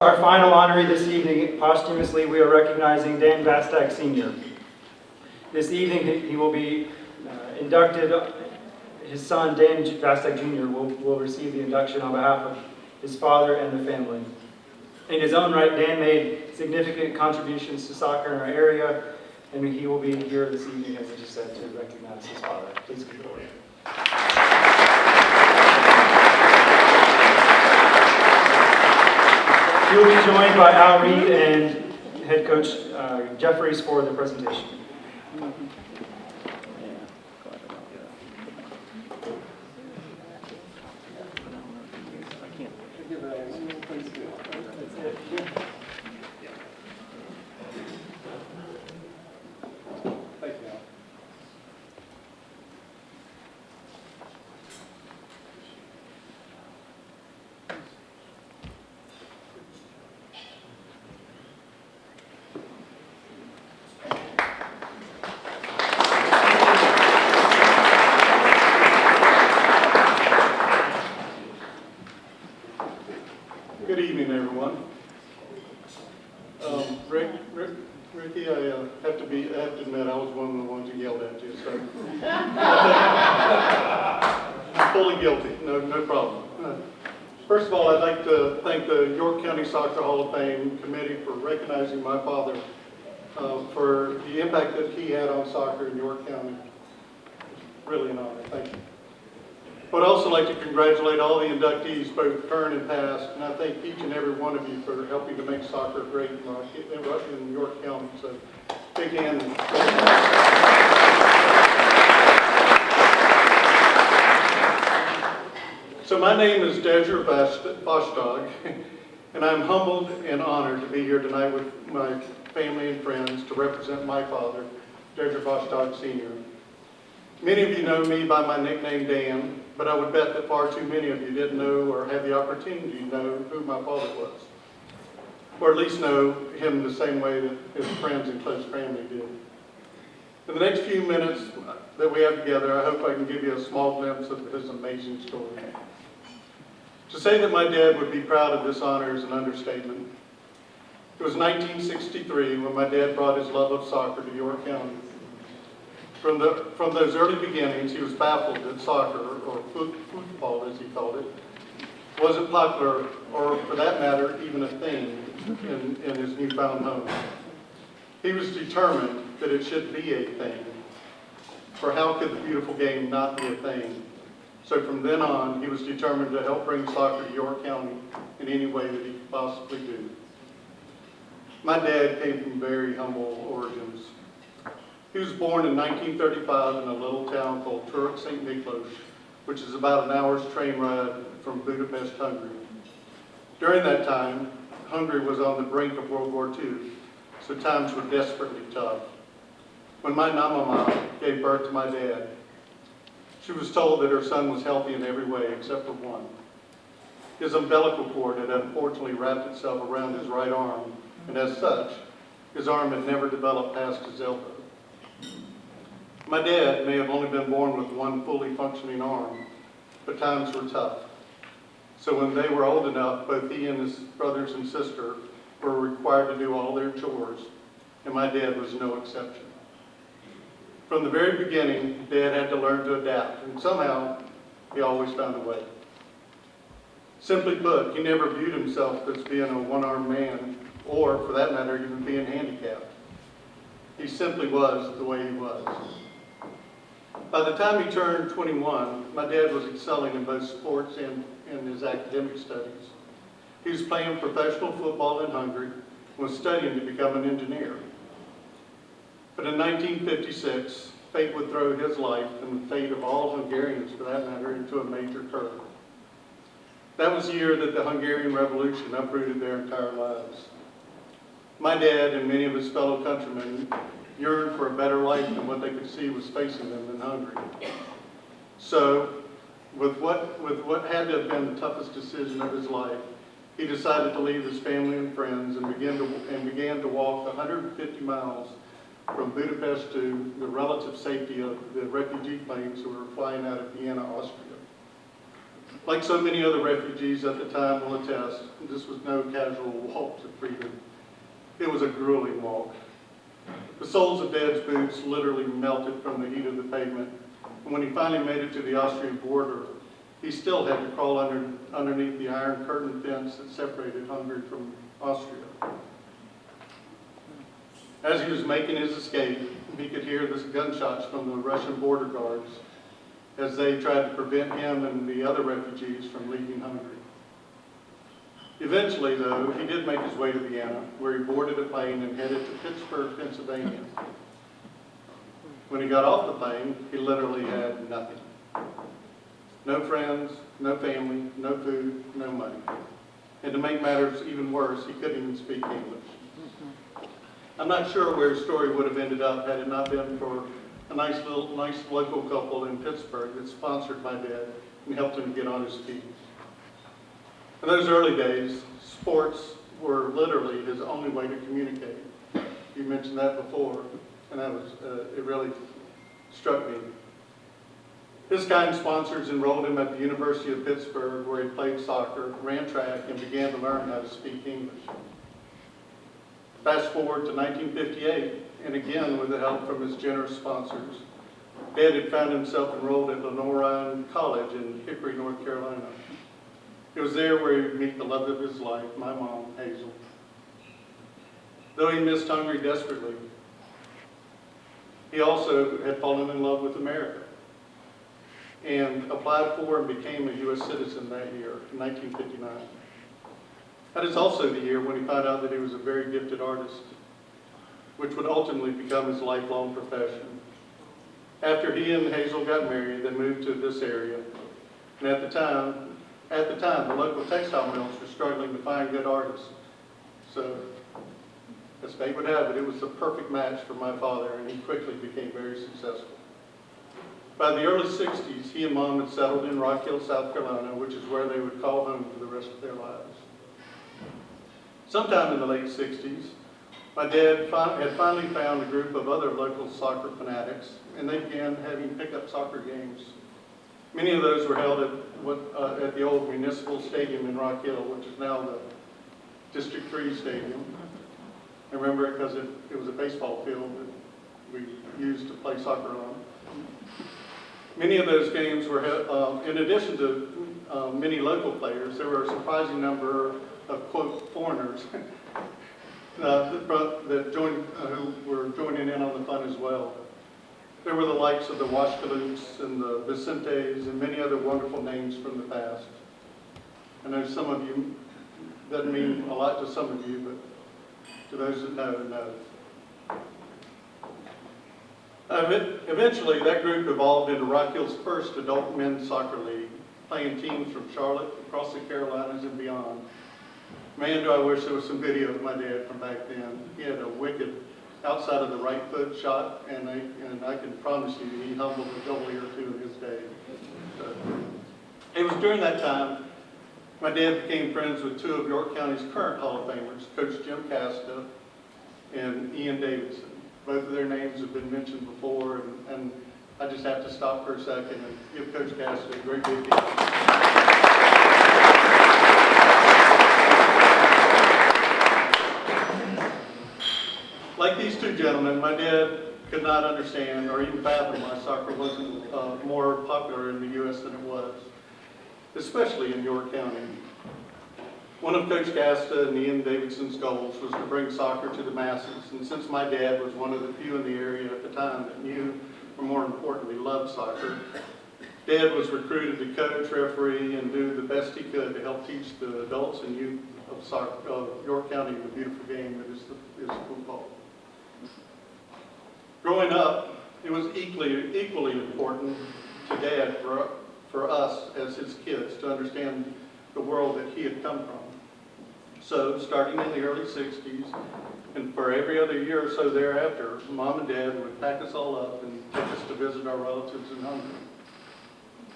Our final honoree this evening, posthumously, we are recognizing Dan Vastag Sr. This evening, he will be inducted. His son, Dan Vastag Jr., will receive the induction on behalf of his father and the family. In his own right, Dan made significant contributions to soccer in our area, and he will be here this evening, as I just said, to recognize his father. Please come forward. He will be joined by Al Reed and head coach Jeffries for the presentation. Good evening, everyone. Ricky, I have to admit, I was one of the ones who yelled at you, so I'm fully guilty. No problem. First of all, I'd like to thank the York County Soccer Hall of Fame Committee for recognizing my father for the impact that he had on soccer in York County. Really an honor. Thank you. I would also like to congratulate all the inductees, both current and past, and I thank each and every one of you for helping to make soccer great in York County. So, big hand. So my name is Desir Vastag, and I'm humbled and honored to be here tonight with my family and friends to represent my father, Desir Vastag Sr. Many of you know me by my nickname Dan, but I would bet that far too many of you didn't know or had the opportunity to know who my father was, or at least know him the same way that his friends and close family did. In the next few minutes that we have together, I hope I can give you a small glimpse of his amazing story. To say that my dad would be proud of this honor is an understatement. It was 1963 when my dad brought his love of soccer to York County. From those early beginnings, he was baffled that soccer, or football as he called it, wasn't popular, or for that matter, even a thing in his newfound home. He was determined that it should be a thing, for how could the beautiful game not be a thing? So from then on, he was determined to help bring soccer to York County in any way that he could possibly do. My dad came from very humble origins. He was born in 1935 in a little town called Turek St. Miklos, which is about an hour's train ride from Budapest, Hungary. During that time, Hungary was on the brink of World War II, so times were desperately tough. When my mama gave birth to my dad, she was told that her son was healthy in every way except for one. His umbilical cord had unfortunately wrapped itself around his right arm, and as such, his arm had never developed past his elbow. My dad may have only been born with one fully functioning arm, but times were tough. So when they were old enough, both he and his brothers and sister were required to do all their chores, and my dad was no exception. From the very beginning, Dad had to learn to adapt, and somehow he always found a way. Simply put, he never viewed himself as being a one-armed man, or for that matter, even being handicapped. He simply was the way he was. By the time he turned 21, my dad was excelling in both sports and in his academic studies. He was playing professional football in Hungary and was studying to become an engineer. But in 1956, fate would throw his life and the fate of all Hungarians, for that matter, into a major curve. That was the year that the Hungarian Revolution uprooted their entire lives. My dad and many of his fellow countrymen yearned for a better life than what they could see was facing them in Hungary. So, with what had to have been the toughest decision of his life, he decided to leave his family and friends and began to walk 150 miles from Budapest to the relative safety of the refugee planes who were flying out of Vienna, Austria. Like so many other refugees at the time will attest, this was no casual walk to freedom. It was a grueling walk. The soles of Dad's boots literally melted from the heat of the pavement, and when he finally made it to the Austrian border, he still had to crawl underneath the iron curtain fence that separated Hungary from Austria. As he was making his escape, he could hear the gunshots from the Russian border guards as they tried to prevent him and the other refugees from leaving Hungary. Eventually, though, he did make his way to Vienna, where he boarded a plane and headed to Pittsburgh, Pennsylvania. When he got off the plane, he literally had nothing. No friends, no family, no food, no money. And to make matters even worse, he couldn't even speak English. I'm not sure where his story would have ended up had it not been for a nice local couple in Pittsburgh that sponsored my dad and helped him get on his feet. In those early days, sports were literally his only way to communicate. You mentioned that before, and that was it really struck me. His kind sponsors enrolled him at the University of Pittsburgh, where he played soccer, ran track, and began to learn how to speak English. Fast forward to 1958, and again with the help from his generous sponsors, Dad had found himself enrolled at Lenore College in Hickory, North Carolina. It was there where he'd meet the love of his life, my mom, Hazel. Though he missed Hungary desperately, he also had fallen in love with America and applied for and became a U.S. citizen that year, in 1959. That is also the year when he found out that he was a very gifted artist, which would ultimately become his lifelong profession. After he and Hazel got married, they moved to this area, and at the time, the local textile mills were struggling to find good artists. So, as fate would have it was the perfect match for my father, and he quickly became very successful. By the early 60s, he and Mom had settled in Rock Hill, South Carolina, which is where they would call home for the rest of their lives. Sometime in the late 60s, my dad had finally found a group of other local soccer fanatics, and they began having pickup soccer games. Many of those were held at the old municipal stadium in Rock Hill, which is now the District 3 stadium. I remember it because it was a baseball field that we used to play soccer on. Many of those games were held, in addition to many local players, there were a surprising number of, quote, foreigners that joined, who were joining in on the fun as well. There were the likes of the Washkaloops and the Vicentes and many other wonderful names from the past. I know some of you, doesn't mean a lot to some of you, but to those that know. Eventually, that group evolved into Rock Hill's first adult men's soccer league, playing teams from Charlotte, across the Carolinas, and beyond. Man, do I wish there was some video of my dad from back then. He had a wicked outside of the right foot shot, and I can promise you he humbled a goalie or two in his day. So, it was during that time my dad became friends with two of York County's current Hall of Famers, Coach Jim Casta and Ian Davidson. Both of their names have been mentioned before, and I just have to stop for a second and give Coach Casta a great big hand. Like these two gentlemen, my dad could not understand or even fathom why soccer wasn't more popular in the U.S. than it was, especially in York County. One of Coach Casta and Ian Davidson's goals was to bring soccer to the masses, and since my dad was one of the few in the area at the time that knew, or more importantly, loved soccer, Dad was recruited to coach, referee, and do the best he could to help teach the adults and youth of soccer, York County the beautiful game that is football. Growing up, it was equally important to Dad for us as his kids to understand the world that he had come from. So, starting in the early 60s, and for every other year or so thereafter, Mom and Dad would pack us all up and take us to visit our relatives in Hungary.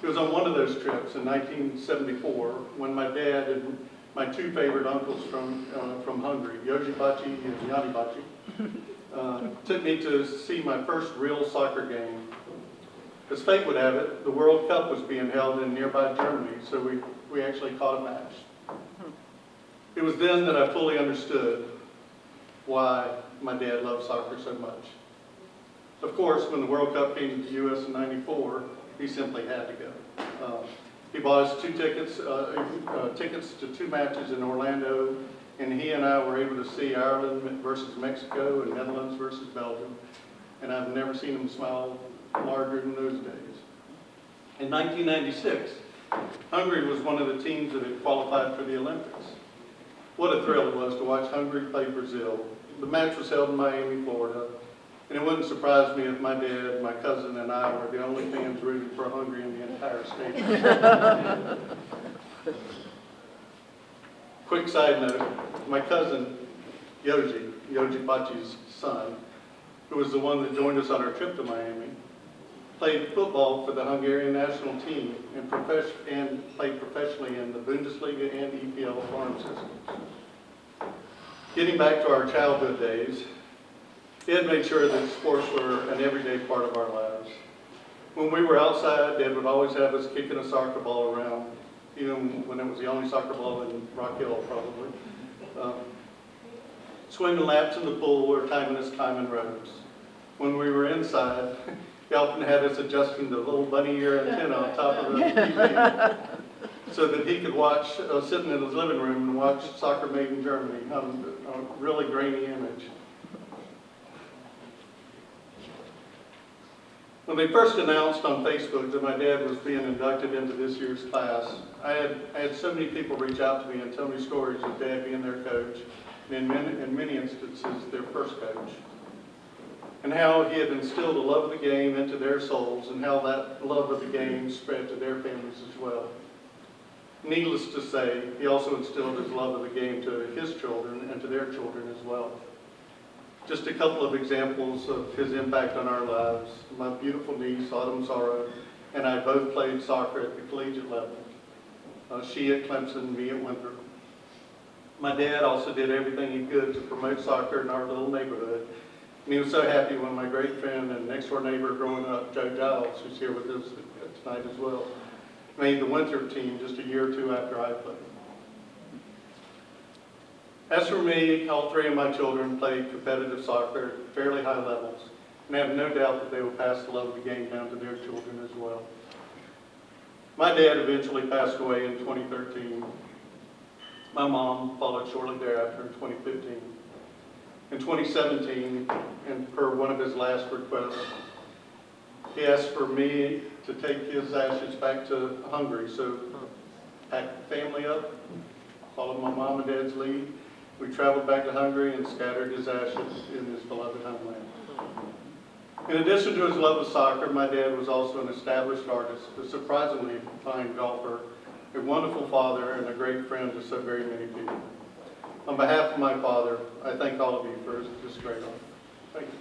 It was on one of those trips in 1974 when my dad and my two favorite uncles from Hungary, Jozi Bacsi and Yanni Bacsi, took me to see my first real soccer game. As fate would have it, the World Cup was being held in nearby Germany, so we actually caught a match. It was then that I fully understood why my dad loved soccer so much. Of course, when the World Cup came to the U.S. in '94, he simply had to go. He bought us tickets to 2 matches in Orlando, and he and I were able to see Ireland versus Mexico and Netherlands versus Belgium, and I've never seen him smile larger than those days. In 1996, Hungary was one of the teams that had qualified for the Olympics. What a thrill it was to watch Hungary play Brazil. The match was held in Miami, Florida, and it wouldn't surprise me if my dad, my cousin, and I were the only fans rooting for Hungary in the entire stadium. Quick side note, my cousin, Yoji Bachi's son, who was the one that joined us on our trip to Miami, played football for the Hungarian national team and played professionally in the Bundesliga and EPL farm systems. Getting back to our childhood days, Dad made sure that sports were an everyday part of our lives. When we were outside, Dad would always have us kicking a soccer ball around, even when it was the only soccer ball in Rock Hill, probably. Swimming laps in the pool or timing us climbing ropes. When we were inside, he often had us adjusting the little bunny ear antenna on top of the TV so that he could watch, sitting in his living room and watch Soccer Made in Germany on a really grainy image. When they first announced on Facebook that my dad was being inducted into this year's class, I had so many people reach out to me and tell me stories of Dad being their coach, and in many instances, their first coach. And how he had instilled a love of the game into their souls, and how that love of the game spread to their families as well. Needless to say, he also instilled his love of the game to his children and to their children as well. Just a couple of examples of his impact on our lives. My beautiful niece, Autumn Sorrow, and I both played soccer at the collegiate level. She at Clemson, me at Winthrop. My dad also did everything he could to promote soccer in our little neighborhood. And he was so happy when my great friend and next-door neighbor growing up, Joe Giles, who's here with us tonight as well, made the Winthrop team just a year or 2 after I played. As for me, all 3 of my children played competitive soccer at fairly high levels, and I have no doubt that they will pass the love of the game down to their children as well. My dad eventually passed away in 2013. My mom followed shortly thereafter in 2015. In 2017, and per one of his last requests, he asked for me to take his ashes back to Hungary. So packed the family up, followed my mom and dad's lead. We traveled back to Hungary and scattered his ashes in his beloved homeland. In addition to his love of soccer, my dad was also an established artist, a surprisingly fine golfer, a wonderful father, and a great friend to so very many people. On behalf of my father, I thank all of you for this great honor. Thank you.